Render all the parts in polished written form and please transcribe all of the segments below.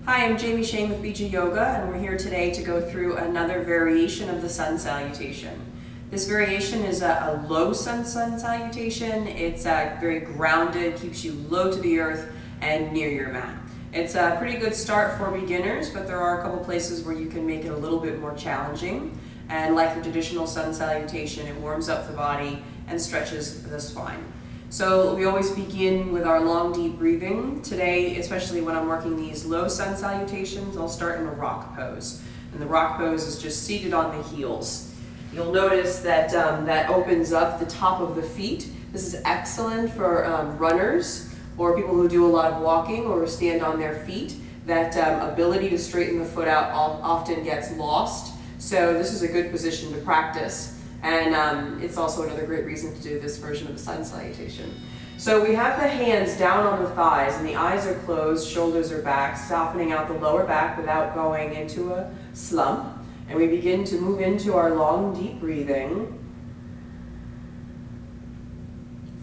Hi, I'm Jamie Shane with Bija Yoga, and we're here today to go through another variation of the sun salutation. This variation is a low sun salutation. It's very grounded, keeps you low to the earth and near your mat. It's a pretty good start for beginners, but there are a couple places where you can make it a little bit more challenging. And like the traditional sun salutation, it warms up the body and stretches the spine. So we always begin with our long, deep breathing. Today, especially when I'm working these low sun salutations, I'll start in a rock pose. And the rock pose is just seated on the heels. You'll notice that that opens up the top of the feet. This is excellent for runners or people who do a lot of walking or stand on their feet. That ability to straighten the foot out often gets lost. So this is a good position to practice. And it's also another great reason to do this version of the sun salutation. So we have the hands down on the thighs and the eyes are closed, shoulders are back, softening out the lower back without going into a slump. And we begin to move into our long, deep breathing.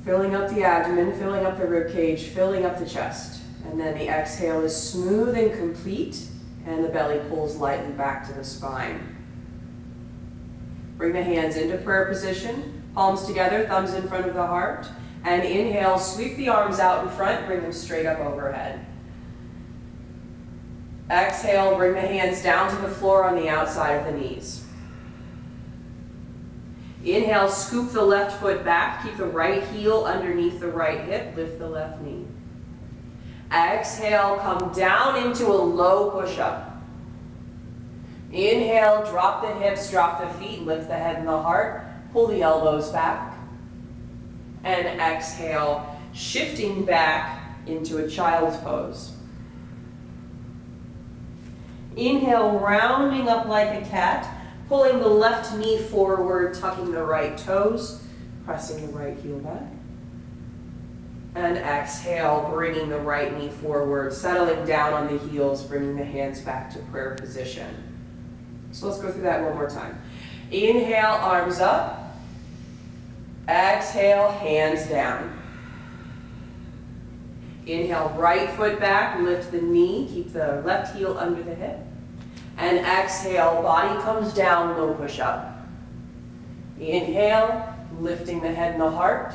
Filling up the abdomen, filling up the rib cage, filling up the chest. And then the exhale is smooth and complete, and the belly pulls lightly back to the spine. Bring the hands into prayer position, palms together, thumbs in front of the heart. And inhale, sweep the arms out in front, bring them straight up overhead. Exhale, bring the hands down to the floor on the outside of the knees. Inhale, scoop the left foot back, keep the right heel underneath the right hip, lift the left knee. Exhale, come down into a low push-up. Inhale, drop the hips, drop the feet, lift the head and the heart, pull the elbows back. And exhale, shifting back into a child's pose. Inhale, rounding up like a cat, pulling the left knee forward, tucking the right toes, pressing the right heel back. And exhale, bringing the right knee forward, settling down on the heels, bringing the hands back to prayer position. So let's go through that one more time. Inhale, arms up. Exhale, hands down. Inhale, right foot back, lift the knee, keep the left heel under the hip. And exhale, body comes down, low push up. Inhale, lifting the head and the heart.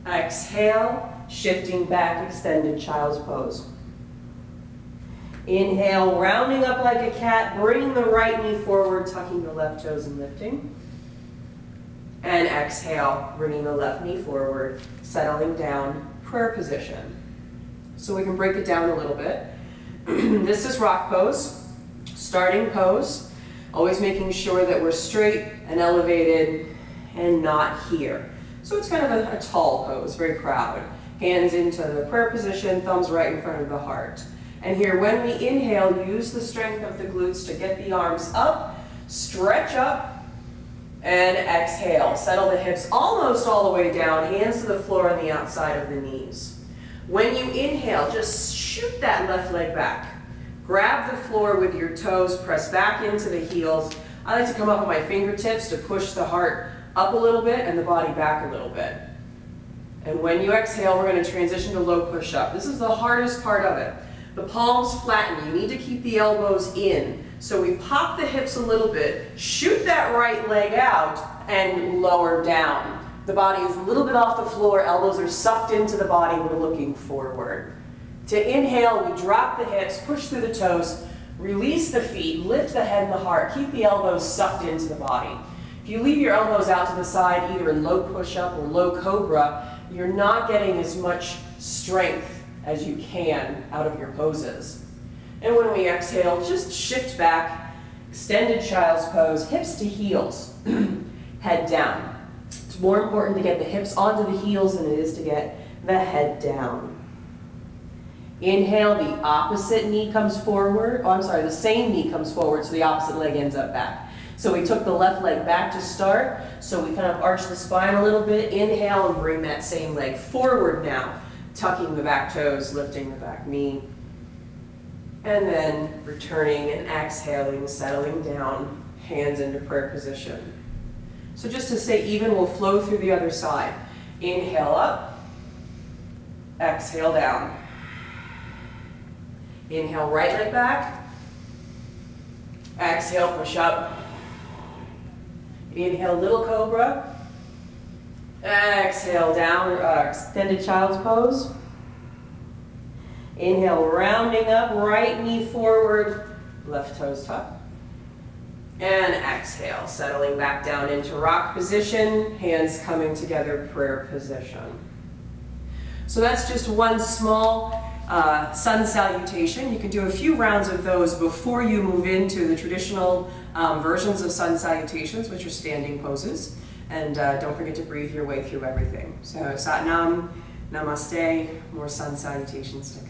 Exhale, shifting back, extended child's pose. Inhale, rounding up like a cat, bringing the right knee forward, tucking the left toes and lifting. And exhale, bringing the left knee forward, settling down, prayer position. So we can break it down a little bit. This is rock pose, starting pose, always making sure that we're straight and elevated and not here. So it's kind of a tall pose, very proud. Hands into the prayer position, thumbs right in front of the heart. And here, when we inhale, use the strength of the glutes to get the arms up, stretch up, and exhale. Settle the hips almost all the way down, hands to the floor on the outside of the knees. When you inhale, just shoot that left leg back. Grab the floor with your toes, press back into the heels. I like to come up with my fingertips to push the heart up a little bit and the body back a little bit. And when you exhale, we're going to transition to low push-up. This is the hardest part of it. The palms flatten. You need to keep the elbows in. So we pop the hips a little bit, shoot that right leg out, and lower down. The body is a little bit off the floor, elbows are sucked into the body, we're looking forward. To inhale, we drop the hips, push through the toes, release the feet, lift the head and the heart, keep the elbows sucked into the body. If you leave your elbows out to the side, either in low push-up or low cobra, you're not getting as much strength as you can out of your poses. And when we exhale, just shift back, extended child's pose, hips to heels, head down. It's more important to get the hips onto the heels than it is to get the head down. Inhale, the opposite knee comes forward. Oh, I'm sorry, the same knee comes forward, so the opposite leg ends up back. So we took the left leg back to start, so we kind of arch the spine a little bit. Inhale and bring that same leg forward now. Tucking the back toes, lifting the back knee, and then returning and exhaling, settling down, hands into prayer position. So just to stay even, we'll flow through the other side. Inhale up, exhale down. Inhale, right leg back. Exhale, push up. Inhale, little cobra. Exhale, down, extended child's pose. Inhale, rounding up, right knee forward, left toes tuck. And exhale, settling back down into rock position, hands coming together, prayer position. So that's just one small sun salutation. You can do a few rounds of those before you move into the traditional versions of sun salutations, which are standing poses. And don't forget to breathe your way through everything. So Sat Nam, Namaste, more sun salutations to come.